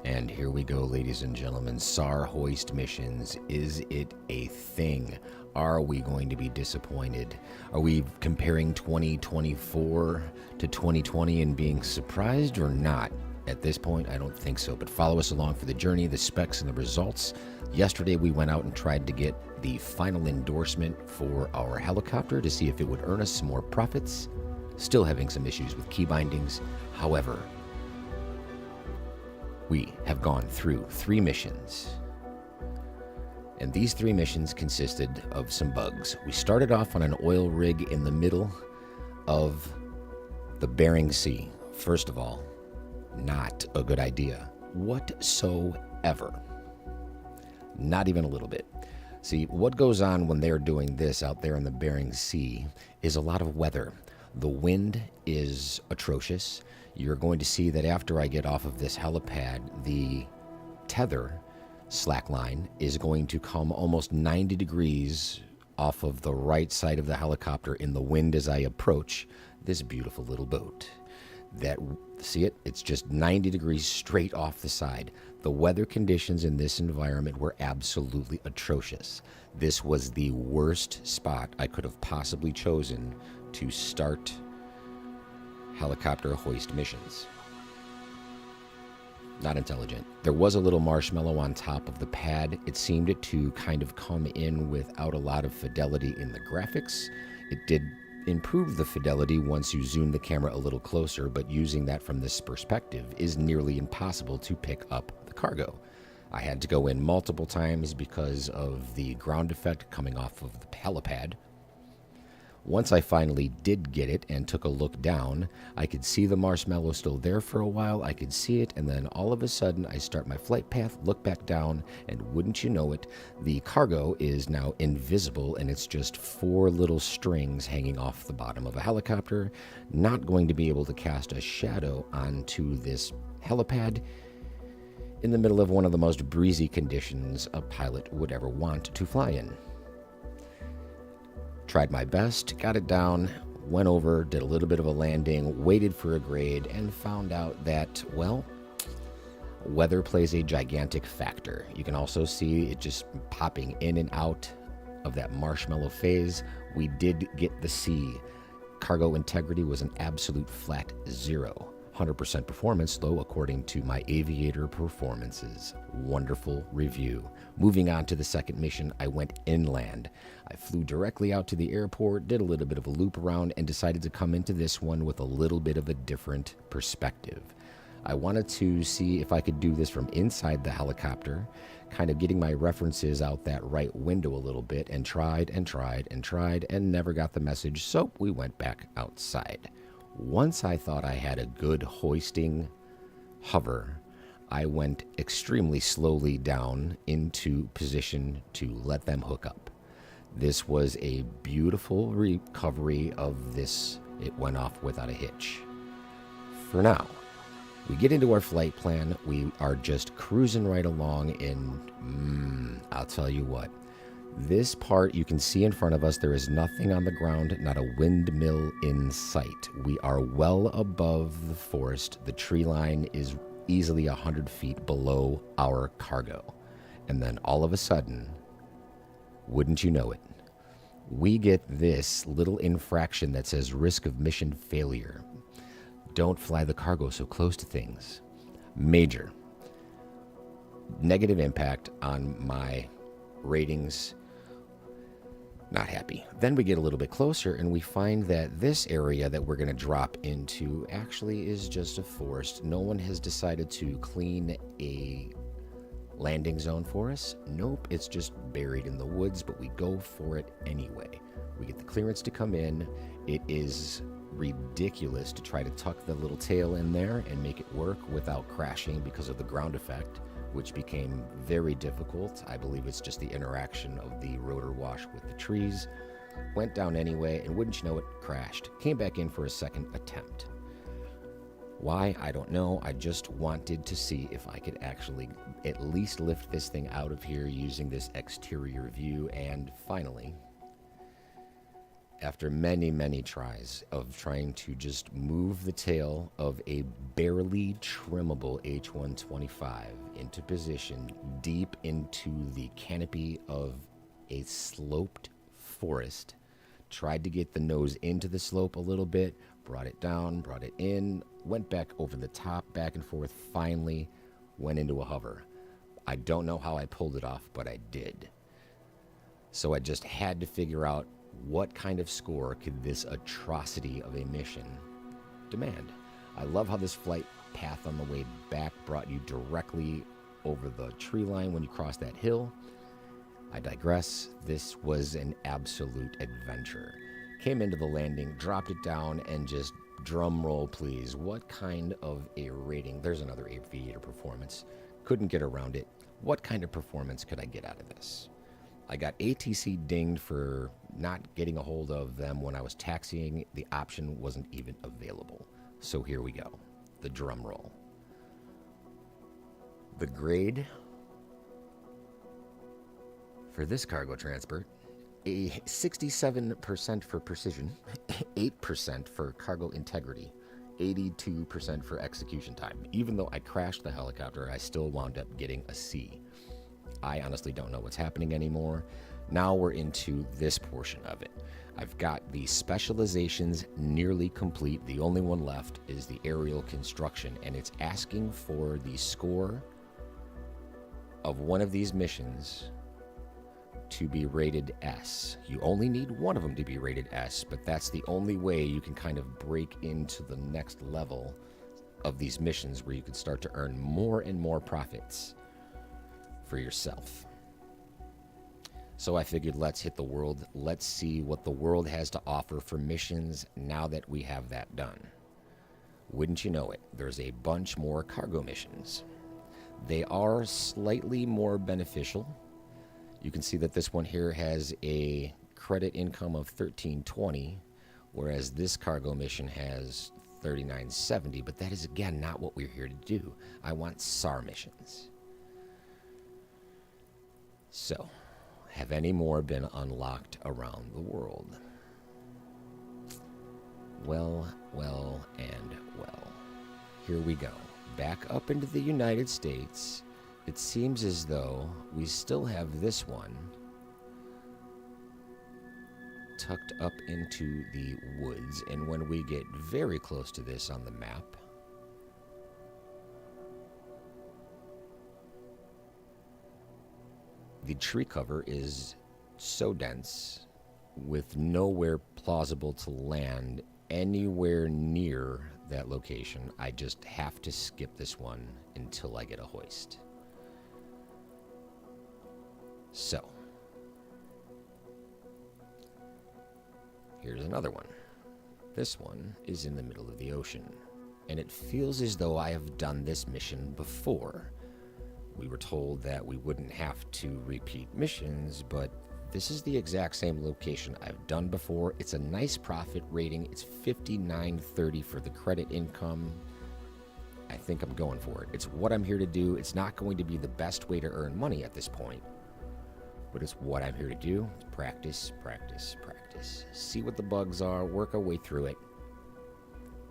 And here we go, ladies and gentlemen. SAR hoist missions. Is it a thing? Are we going to be disappointed? Are we comparing 2024 to 2020 and being surprised or not? At this point, I don't think so. But follow us along for the journey, the specs, and the results. Yesterday, we went out and tried to get the final endorsement for our helicopter to see if it would earn us some more profits. Still having some issues with key bindings. However, we have gone through 3 missions. And these 3 missions consisted of some bugs. We started off on an oil rig in the middle of the Bering Sea. First of all, not a good idea whatsoever. Not even a little bit. See, what goes on when they're doing this out there in the Bering Sea is a lot of weather. The wind is atrocious. You're going to see that after I get off of this helipad, the tether slack line is going to come almost 90 degrees off of the right side of the helicopter in the wind as I approach this beautiful little boat. See it? It's just 90 degrees straight off the side. The weather conditions in this environment were absolutely atrocious. This was the worst spot I could have possibly chosen to start helicopter hoist missions. Not intelligent. There was a little marshmallow on top of the pad. It seemed to kind of come in without a lot of fidelity in the graphics. It did improve the fidelity once you zoom the camera a little closer, but using that from this perspective is nearly impossible to pick up the cargo. I had to go in multiple times because of the ground effect coming off of the helipad. Once I finally did get it and took a look down, I could see the marshmallow still there for a while. I could see it, and then all of a sudden I start my flight path, look back down, and wouldn't you know it, the cargo is now invisible, and it's just 4 little strings hanging off the bottom of a helicopter. Not going to be able to cast a shadow onto this helipad in the middle of one of the most breezy conditions a pilot would ever want to fly in. Tried my best, got it down, went over, did a little bit of a landing, waited for a grade, and found out that, well, weather plays a gigantic factor. You can also see it just popping in and out of that marshmallow phase. We did get the C. Cargo integrity was an absolute flat 0. 100% performance, though, according to my aviator performances. Wonderful review. Moving on to the second mission, I went inland. I flew directly out to the airport, did a little bit of a loop around, and decided to come into this one with a little bit of a different perspective. I wanted to see if I could do this from inside the helicopter, kind of getting my references out that right window a little bit, and tried and tried and tried and never got the message, so we went back outside. Once I thought I had a good hoisting hover, I went extremely slowly down into position to let them hook up. This was a beautiful recovery of this. It went off without a hitch. For now, we get into our flight plan. We are just cruising right along and I'll tell you what. This part you can see in front of us, there is nothing on the ground, not a windmill in sight. We are well above the forest. The tree line is easily 100 feet below our cargo. And then all of a sudden, wouldn't you know it, we get this little infraction that says risk of mission failure. Don't fly the cargo so close to things. Major negative impact on my ratings. Not happy. Then we get a little bit closer and we find that this area that we're going to drop into actually is just a forest. No one has decided to clean a landing zone for us. Nope, it's just buried in the woods, but we go for it anyway. We get the clearance to come in. It is ridiculous to try to tuck the little tail in there and make it work without crashing because of the ground effect, which became very difficult. I believe it's just the interaction of the rotor wash with the trees. Went down anyway, and wouldn't you know it, crashed. Came back in for a second attempt. Why? I don't know. I just wanted to see if I could actually at least lift this thing out of here using this exterior view. And finally, After many, many tries of trying to just move the tail of a barely trimmable H-125 into position deep into the canopy of a sloped forest, tried to get the nose into the slope a little bit, brought it down, brought it in, went back over the top, back and forth, finally went into a hover. I don't know how I pulled it off, but I did. So I just had to figure out what kind of score could this atrocity of a mission demand. I love how this flight path on the way back brought you directly over the tree line when you cross that hill. I digress. This was an absolute adventure. Came into the landing, dropped it down, and just drum roll, please. What kind of a rating? There's another aviator performance. Couldn't get around it. What kind of performance could I get out of this? I got ATC dinged for not getting a hold of them when I was taxiing. The option wasn't even available. So here we go. The drum roll. The grade for this cargo transport, a 67% for precision, 8% for cargo integrity, 82% for execution time. Even though I crashed the helicopter, I still wound up getting a C. I honestly don't know what's happening anymore. Now we're into this portion of it. I've got the specializations nearly complete. The only one left is the aerial construction, and it's asking for the score of one of these missions to be rated S. You only need one of them to be rated S, but that's the only way you can kind of break into the next level of these missions where you can start to earn more and more profits for yourself. So I figured, let's hit the world. Let's see what the world has to offer for missions now that we have that done. Wouldn't you know it, there's a bunch more cargo missions. They are slightly more beneficial. You can see that this one here has a credit income of $13.20, whereas this cargo mission has $39.70, but that is, again, not what we're here to do. I want SAR missions. So, have any more been unlocked around the world? Well, and well. Here we go. Back up into the United States. It seems as though we still have this one tucked up into the woods, and when we get very close to this on the map, the tree cover is so dense with nowhere plausible to land anywhere near that location. I just have to skip this one until I get a hoist. So, here's another one. This one is in the middle of the ocean, and it feels as though I have done this mission before. We were told that we wouldn't have to repeat missions, but this is the exact same location I've done before. It's a nice profit rating. It's $59.30 for the credit income. I think I'm going for it. It's what I'm here to do. It's not going to be the best way to earn money at this point, but it's what I'm here to do. Practice, practice, practice. See what the bugs are, work our way through it,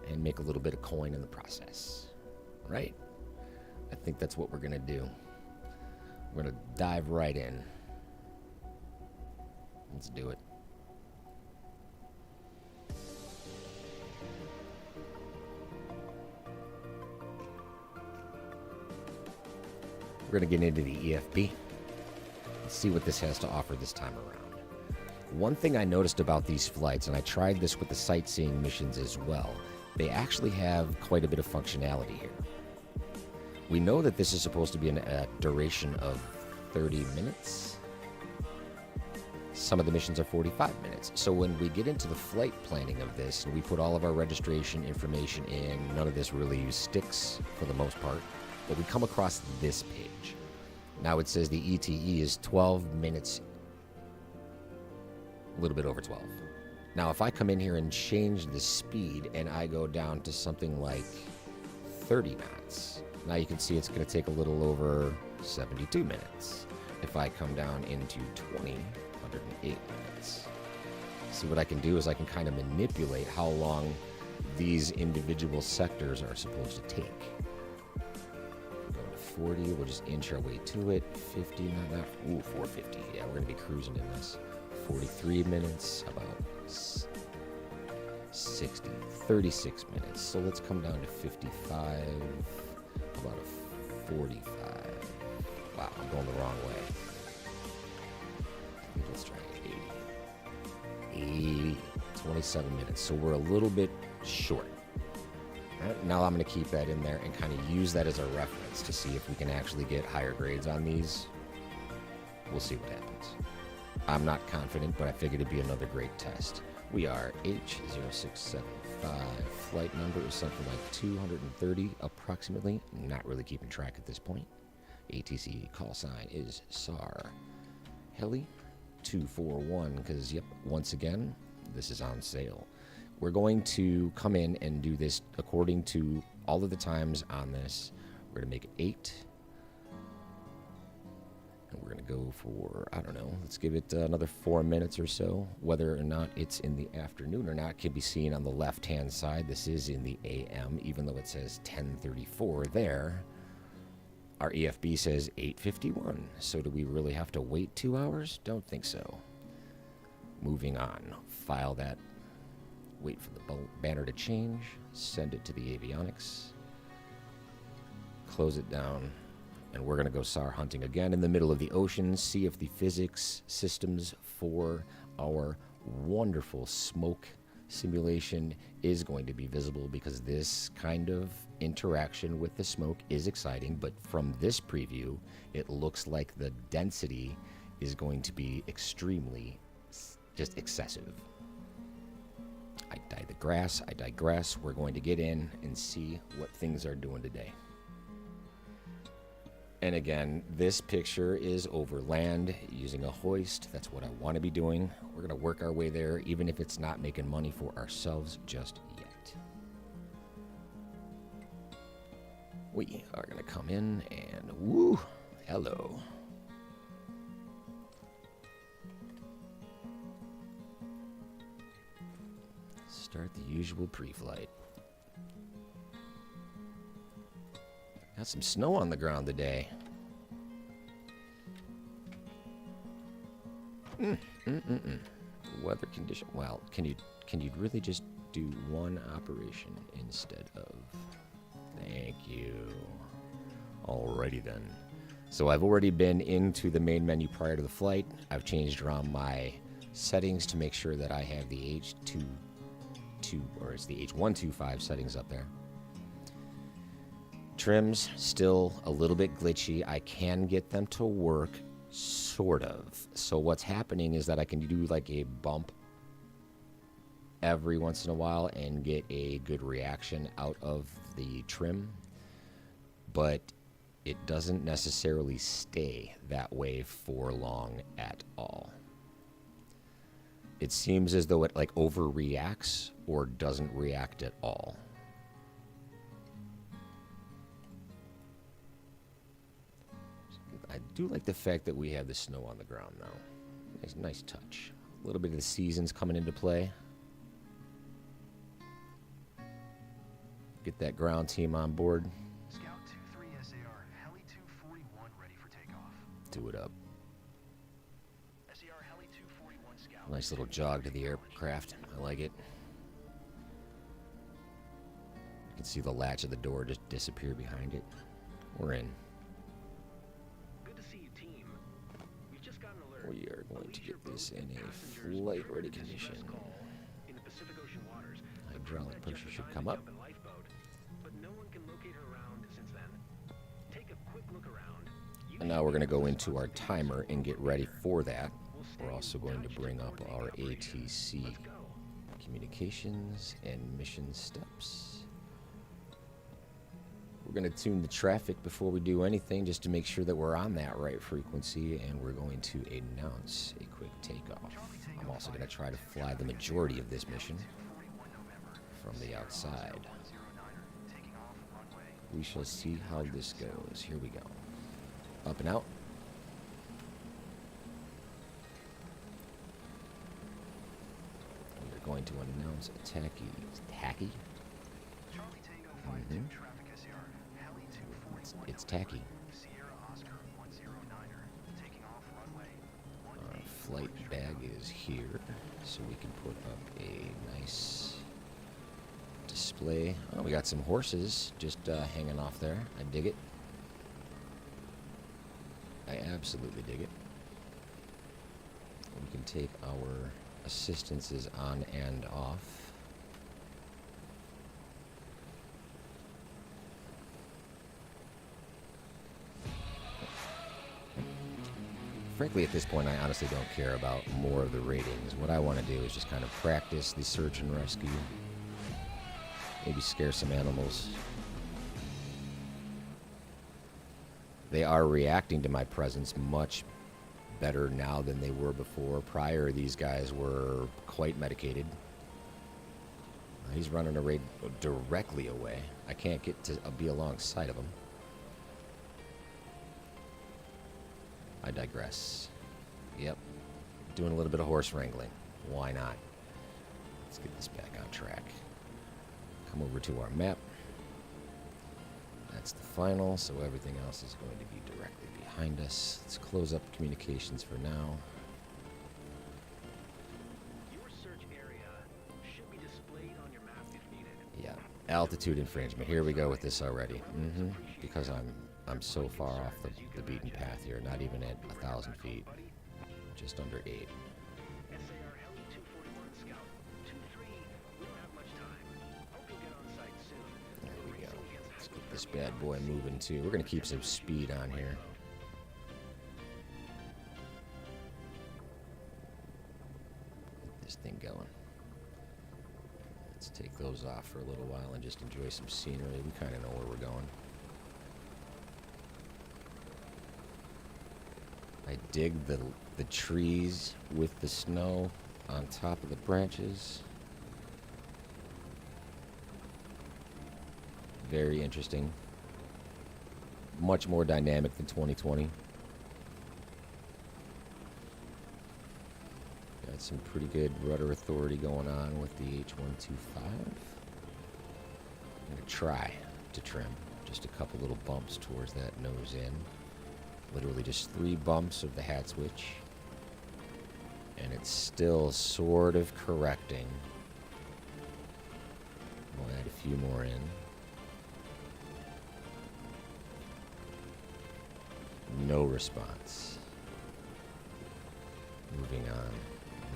and make a little bit of coin in the process, right? I think that's what we're going to do. We're going to dive right in. Let's do it. We're going to get into the EFB. Let's see what this has to offer this time around. One thing I noticed about these flights, and I tried this with the sightseeing missions as well, they actually have quite a bit of functionality here. We know that this is supposed to be a duration of 30 minutes. Some of the missions are 45 minutes. So when we get into the flight planning of this, and we put all of our registration information in, none of this really sticks for the most part, but we come across this page. Now it says the ETE is 12 minutes, a little bit over 12. Now if I come in here and change the speed and I go down to something like 30 knots, now you can see it's going to take a little over 72 minutes. If I come down into 20, 108 minutes. See, what I can do is I can kind of manipulate how long these individual sectors are supposed to take. Going to 40, we'll just inch our way to it. 50, not 450. Yeah, we're gonna be cruising in this. 43 minutes, about 60, 36 minutes. So let's come down to 55, about a 45. Wow, I'm going the wrong way. Let's try 80, 27 minutes. So we're a little bit short. Right, now I'm going to keep that in there and kind of use that as a reference to see if we can actually get higher grades on these. We'll see what happens. I'm not confident, but I figured it'd be another great test. We are H0675. Flight number is something like 230 approximately. Not really keeping track at this point. ATC call sign is SAR. Heli 241, because, yep, once again, this is on sale. We're going to come in and do this according to all of the times on this. We're going to make it 8. And we're going to go for, I don't know, let's give it another 4 minutes or so. Whether or not it's in the afternoon or not can be seen on the left-hand side. This is in the AM, even though it says 10:34 there. Our EFB says 8:51. So do we really have to wait 2 hours? Don't think so. Moving on. File that. Wait for the banner to change. Send it to the avionics. Close it down. And we're going to go SAR hunting again in the middle of the ocean. See if the physics systems for our wonderful smoke simulation is going to be visible, because this kind of interaction with the smoke is exciting, but from this preview it looks like the density is going to be extremely just excessive. I dye the grass, I digress. We're going to get in and see what things are doing today. And again, this picture is over land using a hoist. That's what I want to be doing. We're going to work our way there, even if it's not making money for ourselves just yet. We are going to come in and woo, hello. Start the usual pre-flight. Got some snow on the ground today. Weather condition. Well, can you really just do one operation instead of? Thank you. Alrighty then. So I've already been into the main menu prior to the flight. I've changed around my settings to make sure that I have the H22 or it's the H125 settings up there. Trims still a little bit glitchy. I can get them to work, sort of. So what's happening is that I can do like a bump every once in a while and get a good reaction out of the trim, but it doesn't necessarily stay that way for long at all. It seems as though it like overreacts or doesn't react at all. I do like the fact that we have the snow on the ground now. Nice touch. A little bit of the seasons coming into play. Get that ground team on board. Scout 23 SAR, Heli 241 ready for takeoff. Do it up. SAR Heli 241 Scout. Nice little jog to the aircraft. I like it. You can see the latch of the door just disappear behind it. We're in. We are going to get this in a flight-ready condition. Hydraulic pressure should come up. And now we're going to go into our timer and get ready for that. We're also going to bring up our ATC communications and mission steps. We're going to tune the traffic before we do anything just to make sure that we're on that right frequency, and we're going to announce a quick takeoff. I'm also going to try to fly the majority of this mission from the outside. We shall see how this goes. Here we go. Up and out. going to announce a tacky. Tacky? Charlie Tango 52 traffic SAR, Heli 241. It's tacky. Sierra Oscar 109er, taking off runway Our 18. flight bag is here, so we can put up a nice display. Oh, we got some horses just hanging off there. I dig it. I absolutely dig it. We can take our assistances on and off. Frankly, at this point, I honestly don't care about more of the ratings. What I want to do is just kind of practice the search and rescue. Maybe scare some animals. They are reacting to my presence much better now than they were before. Prior, these guys were quite medicated. He's running a raid directly away. I can't get to be alongside of him. I digress. Yep. Doing a little bit of horse wrangling. Why not? Let's get this back on track. Come over to our map. That's the final, so everything else is going to be directly behind us. Let's close up communications for now. Your search area should be displayed on your map if needed. Yeah, altitude infringement. Here we go with this already. Because I'm so far off the beaten path here. Not even at 1,000 feet. Just under 8. SAR Heli 241 Scout 23. We don't have much time. Hope you'll get on site soon. There we go. Let's get this bad boy moving too. We're gonna keep some speed on here. Get this thing going. Let's take those off for a little while and just enjoy some scenery. We kind of know where we're going. I dig the trees with the snow on top of the branches. Very interesting. Much more dynamic than 2020. Got some pretty good rudder authority going on with the H125. I'm going to try to trim just a couple little bumps towards that nose in. Literally just 3 bumps of the hat switch. And it's still sort of correcting. We'll add a few more in. No response. Moving on.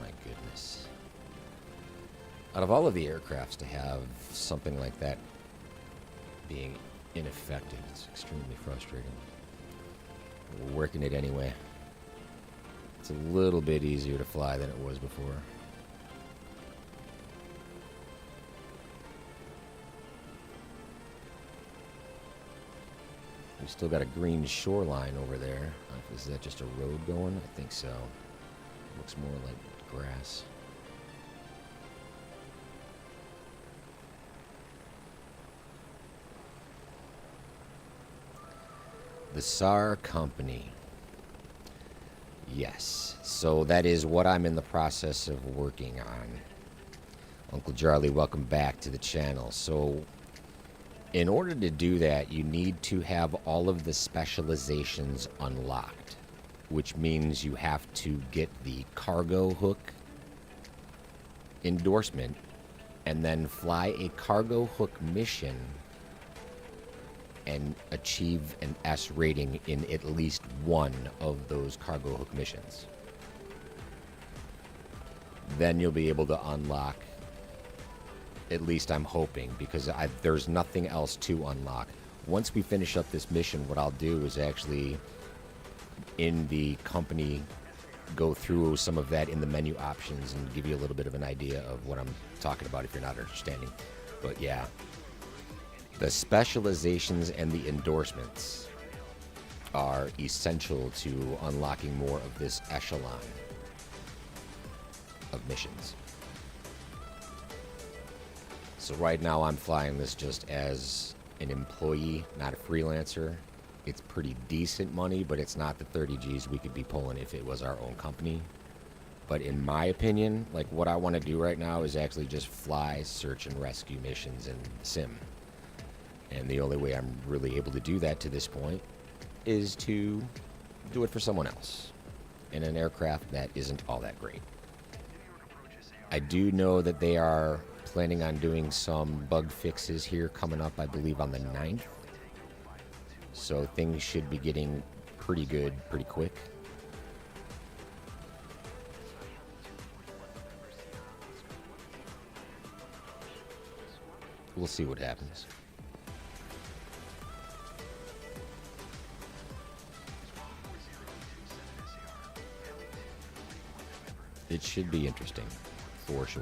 My goodness. Out of all of the aircrafts to have something like that being ineffective, it's extremely frustrating. We're working it anyway. It's a little bit easier to fly than it was before. We still got a green shoreline over there. Is that just a road going? I think so. Looks more like grass. The SAR company. Yes. So that is what I'm in the process of working on. Uncle Charlie, welcome back to the channel. So in order to do that, you need to have all of the specializations unlocked, which means you have to get the cargo hook endorsement and then fly a cargo hook mission and achieve an S rating in at least one of those cargo hook missions. Then you'll be able to unlock, at least I'm hoping, because there's nothing else to unlock. Once we finish up this mission, what I'll do is actually, in the company, go through some of that in the menu options and give you a little bit of an idea of what I'm talking about if you're not understanding. But yeah, the specializations and the endorsements are essential to unlocking more of this echelon of missions. So right now I'm flying this just as an employee, not a freelancer. It's pretty decent money, but it's not the 30 G's we could be pulling if it was our own company. But in my opinion, like what I want to do right now is actually just fly search and rescue missions in Sim. And the only way I'm really able to do that to this point is to do it for someone else in an aircraft that isn't all that great. I do know that they are planning on doing some bug fixes here coming up, I believe, on the 9th. So things should be getting pretty good pretty quick. We'll see what happens. It should be interesting, for sure.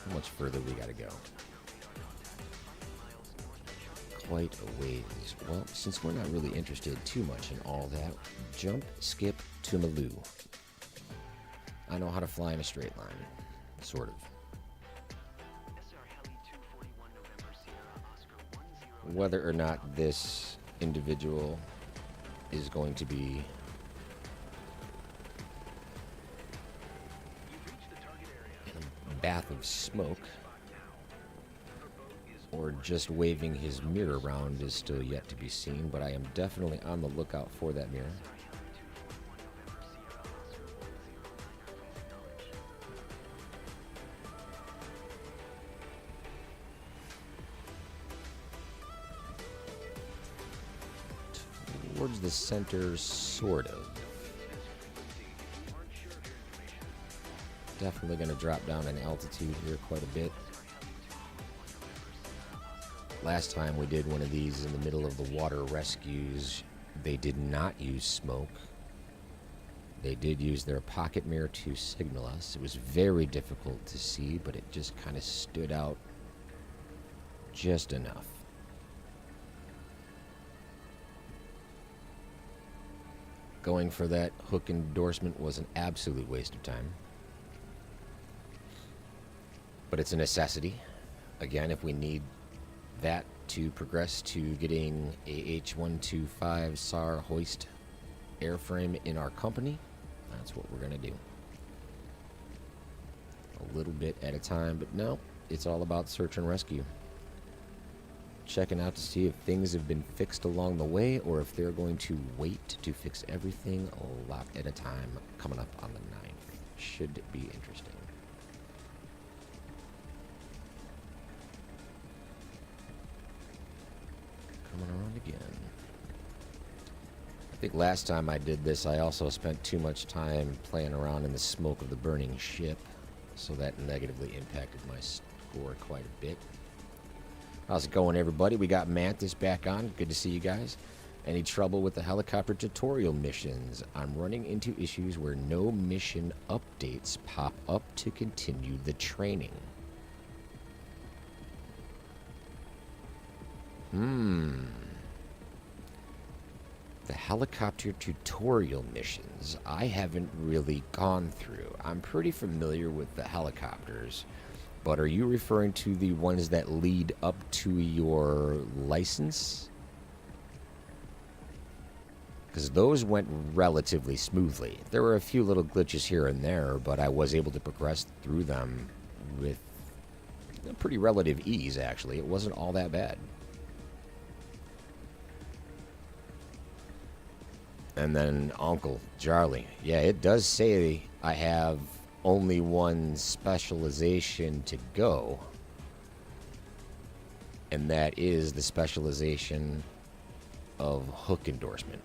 How much further we gotta go? Quite a ways. Well, since we're not really interested too much in all that, jump, skip to Maloo. I know how to fly in a straight line, sort of. Whether or not this individual is going to be in a bath of smoke or just waving his mirror around is still yet to be seen, but I am definitely on the lookout for that mirror. Towards the center, sort of. Definitely going to drop down in altitude here quite a bit. Last time we did one of these in the middle of the water rescues, they did not use smoke. They did use their pocket mirror to signal us. It was very difficult to see, but it just kind of stood out just enough. Going for that hook endorsement was an absolute waste of time. But it's a necessity. Again, if we need that to progress to getting a H-125 SAR Hoist airframe in our company, that's what we're going to do. A little bit at a time, but no, it's all about search and rescue. Checking out to see if things have been fixed along the way or if they're going to wait to fix everything a lot at a time coming up on the 9th. Should be interesting. Coming around again. I think last time I did this, I also spent too much time playing around in the smoke of the burning ship, so that negatively impacted my score quite a bit. How's it going, everybody? We got Mantis back on. Good to see you guys. Any trouble with the helicopter tutorial missions? I'm running into issues where no mission updates pop up to continue the training. The helicopter tutorial missions I haven't really gone through. I'm pretty familiar with the helicopters, but are you referring to the ones that lead up to your license? Because those went relatively smoothly. There were a few little glitches here and there, but I was able to progress through them with a pretty relative ease, actually. It wasn't all that bad. And then Uncle Charlie. Yeah, it does say I have only one specialization to go. And that is the specialization of hook endorsement.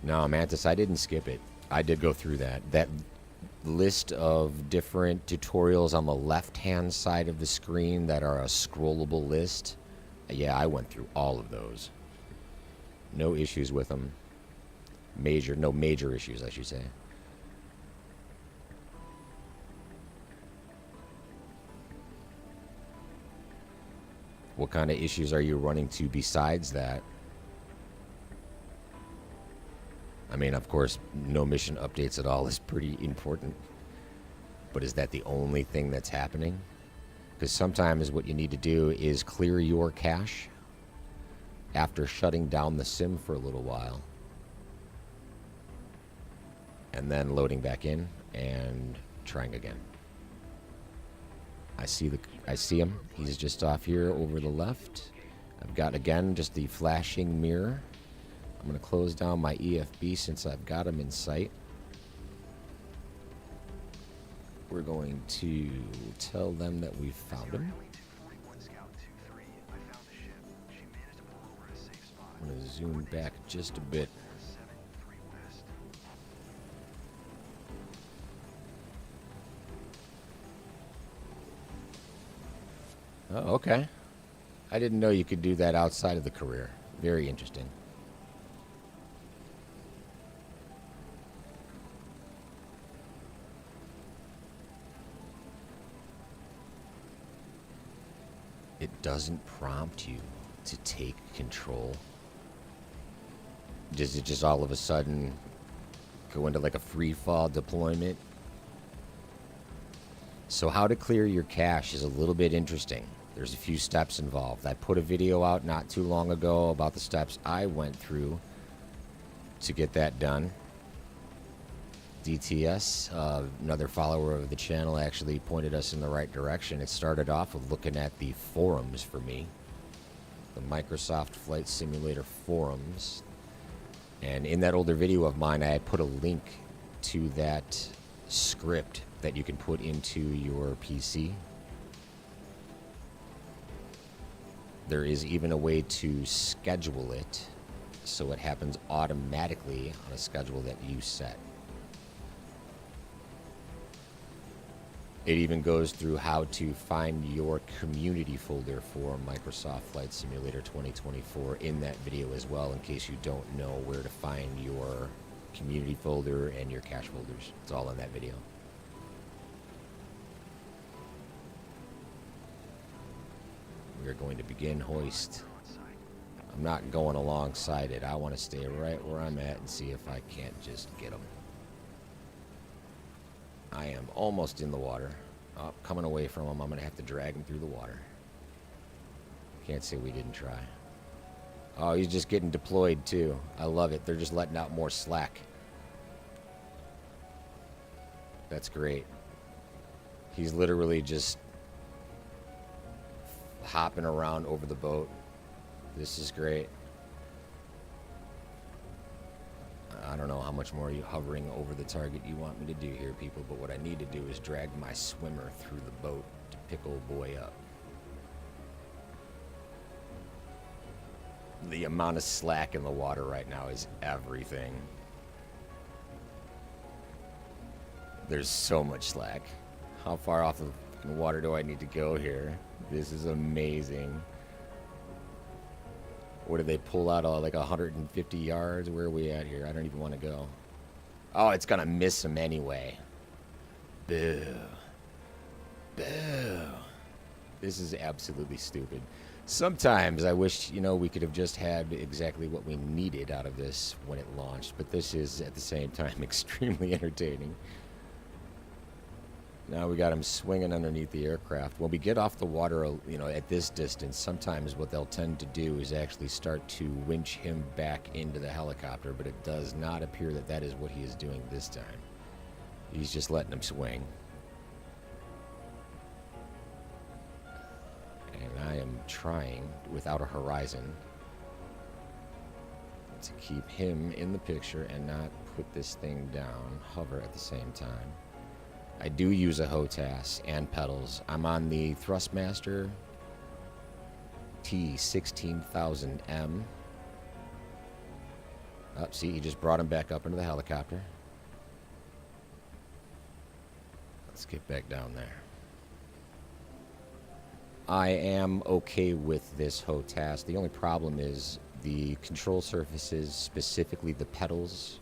No, Mantis, I didn't skip it. I did go through that. That list of different tutorials on the left-hand side of the screen that are a scrollable list. Yeah, I went through all of those. No issues with them. No major issues, I should say. What kind of issues are you running to besides that? I mean, of course, no mission updates at all is pretty important. But is that the only thing that's happening? Because sometimes what you need to do is clear your cache after shutting down the sim for a little while, and then loading back in and trying again. I see him. He's just off here over the left. I've got, again, just the flashing mirror. I'm going to close down my EFB since I've got him in sight. We're going to tell them that we've found him. I'm going to zoom back just a bit. Oh, okay. I didn't know you could do that outside of the career. Very interesting. It doesn't prompt you to take control. Does it just all of a sudden go into like a free fall deployment? So how to clear your cache is a little bit interesting. There's a few steps involved. I put a video out not too long ago about the steps I went through to get that done. DTS, another follower of the channel, actually pointed us in the right direction. It started off with looking at the forums for me, the Microsoft Flight Simulator forums. And in that older video of mine, I put a link to that script that you can put into your PC. There is even a way to schedule it so it happens automatically on a schedule that you set. It even goes through how to find your community folder for Microsoft Flight Simulator 2024 in that video as well, in case you don't know where to find your community folder and your cache folders. It's all in that video. We are going to begin hoist. I'm not going alongside it. I want to stay right where I'm at and see if I can't just get them. I am almost in the water. Oh, coming away from him. I'm going to have to drag him through the water. Can't say we didn't try. Oh, he's just getting deployed too. I love it. They're just letting out more slack. That's great. He's literally just hopping around over the boat. This is great. I don't know how much more you hovering over the target you want me to do here, people, but what I need to do is drag my swimmer through the boat to pick old boy up. The amount of slack in the water right now is everything. There's so much slack. How far off the water do I need to go here? This is amazing. What did they pull out? Like 150 yards? Where are we at here? I don't even want to go. Oh, it's going to miss him anyway. Boo. Boo. This is absolutely stupid. Sometimes I wish, you know, we could have just had exactly what we needed out of this when it launched. But this is, at the same time, extremely entertaining. Now we got him swinging underneath the aircraft. When we get off the water, you know, at this distance, sometimes what they'll tend to do is actually start to winch him back into the helicopter, but it does not appear that that is what he is doing this time. He's just letting him swing. And I am trying, without a horizon, to keep him in the picture and not put this thing down, hover at the same time. I do use a HOTAS and pedals. I'm on the Thrustmaster T16000M. Oh, see, he just brought him back up into the helicopter. Let's get back down there. I am okay with this HOTAS. The only problem is the control surfaces, specifically the pedals,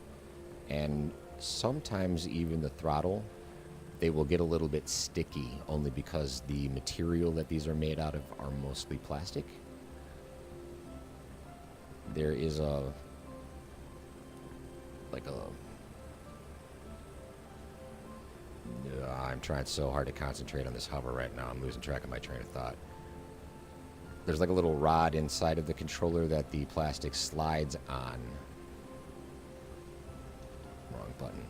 and sometimes even the throttle. They will get a little bit sticky only because the material that these are made out of are mostly plastic. There is I'm trying so hard to concentrate on this hover right now. I'm losing track of my train of thought. There's like a little rod inside of the controller that the plastic slides on. Wrong button.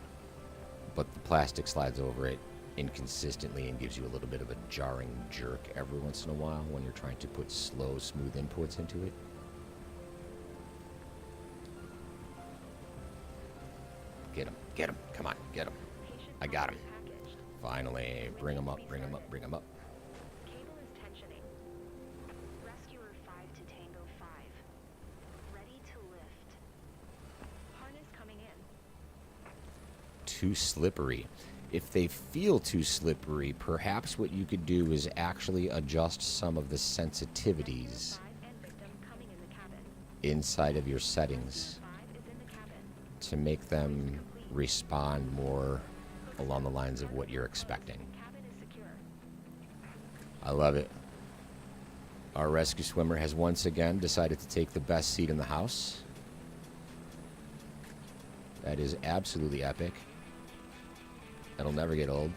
But the plastic slides over it inconsistently and gives you a little bit of a jarring jerk every once in a while when you're trying to put slow, smooth inputs into it. Get him, get him, come on, get him. I got him. Finally, bring him up, bring him up, bring him up. Cable is tensioning. Rescuer 5 to Tango 5. Ready to lift. Harness coming in. Too slippery. If they feel too slippery, perhaps what you could do is actually adjust some of the sensitivities 5 and victim coming in the cabin. inside of your settings 5 is in the cabin. to make them respond more along the lines of what you're expecting. Cabin is secure. I love it. Our rescue swimmer has once again decided to take the best seat in the house. That is absolutely epic. That'll never get old.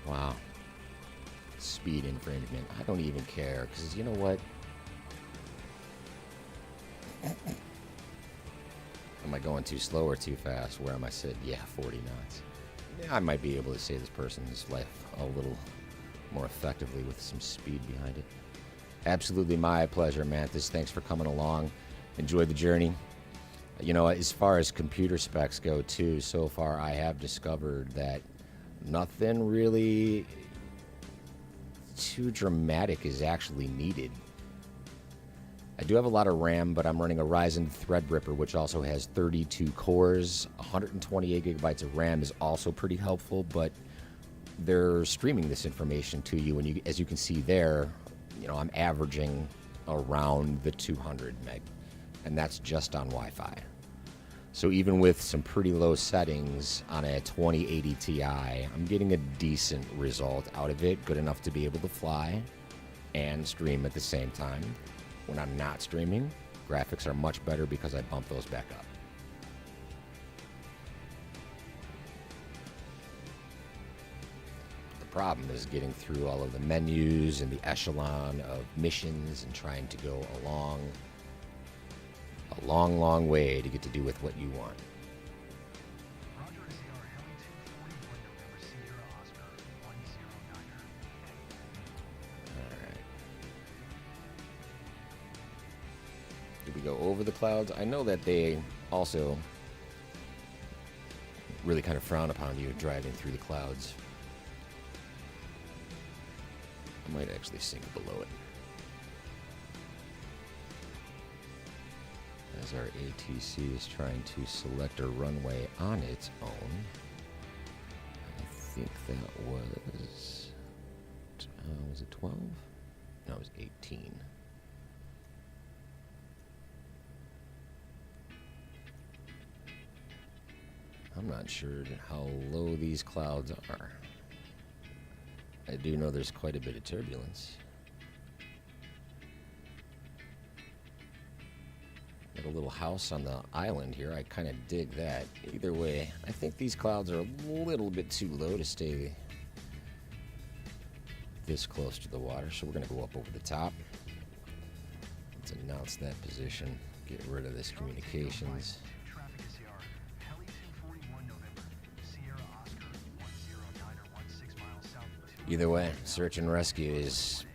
Wow. Speed infringement. I don't even care, because you know what? Am I going too slow or too fast? Where am I sitting? Yeah, 40 knots. Yeah, I might be able to save this person's life a little more effectively with some speed behind it. Absolutely my pleasure, Mantis. Thanks for coming along. Enjoy the journey. You know, as far as computer specs go, too, so far I have discovered that nothing really too dramatic is actually needed. I do have a lot of RAM, but I'm running a Ryzen Threadripper, which also has 32 cores. 128 gigabytes of RAM is also pretty helpful, but they're streaming this information to you, and as you can see there, you know, I'm averaging around the 200 meg, and that's just on Wi-Fi. So even with some pretty low settings on a 2080 Ti, I'm getting a decent result out of it, good enough to be able to fly and stream at the same time. When I'm not streaming, graphics are much better because I bump those back up. The problem is getting through all of the menus and the echelon of missions and trying to go along a long, long way to get to do with what you want. Roger, SAR Heli 241 November Sierra Oscar 109er. Alright. Did we go over the clouds? I know that they also really kind of frown upon you driving through the clouds. I might actually sink below it. As our ATC is trying to select a runway on its own. I think that was it 12? No, it was 18. I'm not sure how low these clouds are. I do know there's quite a bit of turbulence. Got a little house on the island here. I kind of dig that. Either way, I think these clouds are a little bit too low to stay this close to the water, so we're going to go up over the top. Let's announce that position. Get rid of this communications. Traffic SAR Heli 241 November Sierra Oscar 109er 16 miles south of Either way, search and rescue is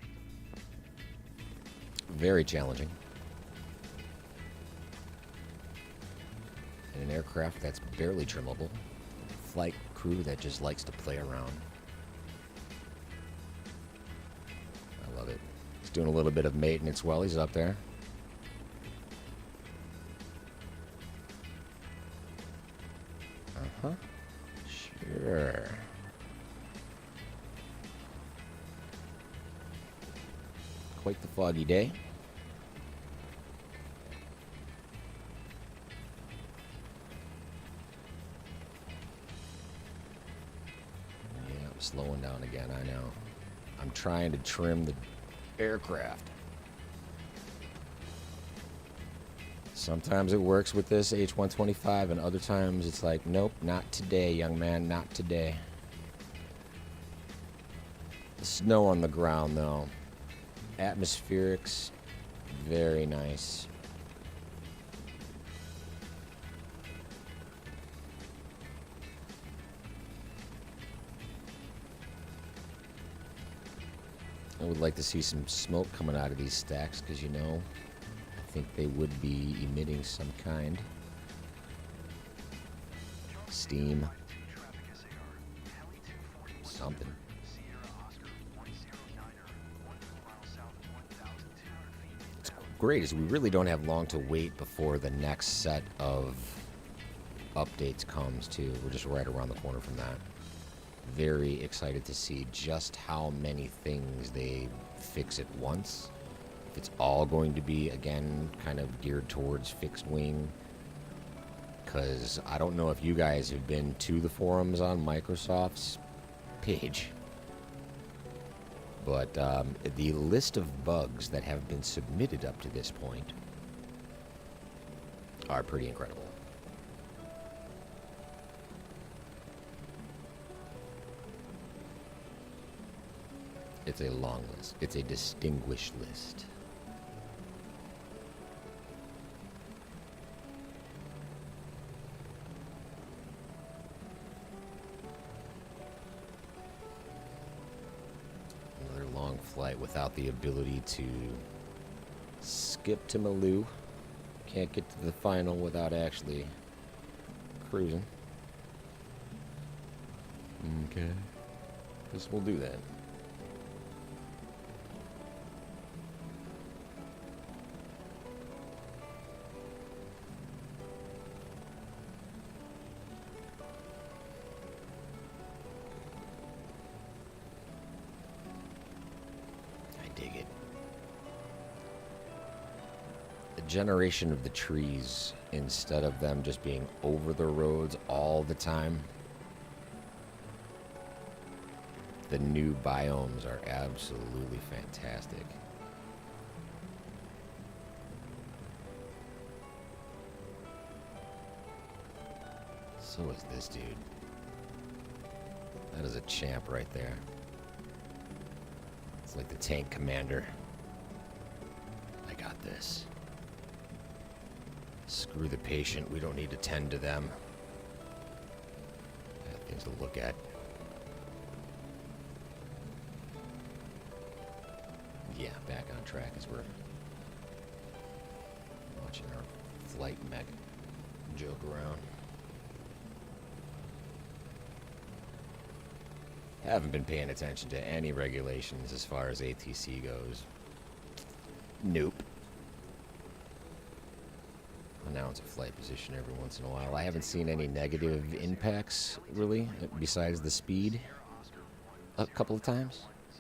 very challenging. In an aircraft that's barely trimmable. Flight crew that just likes to play around. I love it. He's doing a little bit of maintenance while he's up there. Uh-huh. Sure. Quite the foggy day. Yeah, I'm slowing down again, I know. I'm trying to trim the aircraft. Sometimes it works with this H-125, and other times it's like, nope, not today, young man, not today. The snow on the ground, though. Atmospherics, very nice. I would like to see some smoke coming out of these stacks, because, you know, I think they would be emitting some kind. Steam. Something. What's great is we really don't have long to wait before the next set of updates comes, too. We're just right around the corner from that. Very excited to see just how many things they fix at once. If it's all going to be, again, kind of geared towards fixed wing. Because I don't know if you guys have been to the forums on Microsoft's page. But the list of bugs that have been submitted up to this point are pretty incredible. It's a long list. It's a distinguished list. Another long flight without the ability to skip to Maloo. Can't get to the final without actually cruising. Okay. Guess we'll do that. Generation of the trees instead of them just being over the roads all the time. The new biomes are absolutely fantastic. So is this dude. That is a champ right there. It's like the tank commander. I got this. Screw the patient, we don't need to tend to them. Got things to look at. Yeah, back on track as we're watching our flight mech joke around. Haven't been paying attention to any regulations as far as ATC goes. Nope. Announce a flight position every once in a while. I haven't seen any negative impacts, really, besides the speed a couple of times.